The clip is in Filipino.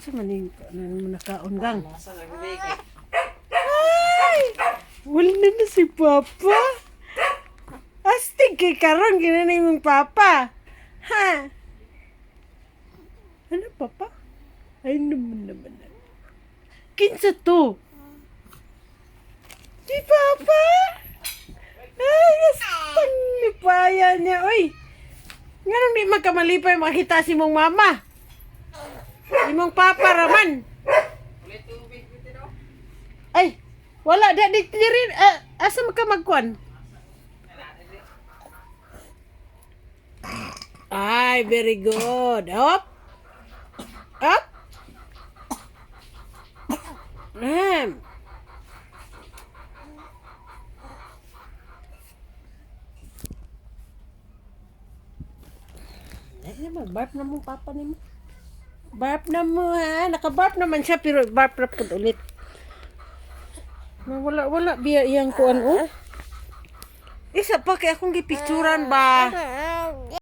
Asa man yung nakaunggang? Ay! Wala na si Papa. Astig kay karon ginanay mong Papa. Ha? Ano Papa? Ay naman. Kinsa to? Si Papa? Ay, astang lipaya niya. Uy! Nga di magkamalipay makita si mong mama. Si mong Papa raman. Ay, wala. Di rin. Asa ka magkuhan? Ay, very good. Up. Up. Ay naman, barf na mo Papa ni mo. Barf na mo ha. Naka-barf naman siya pero barf na po ulit. Wala biya iyang kuan oh. Isa pa kay akong gipicturan ba?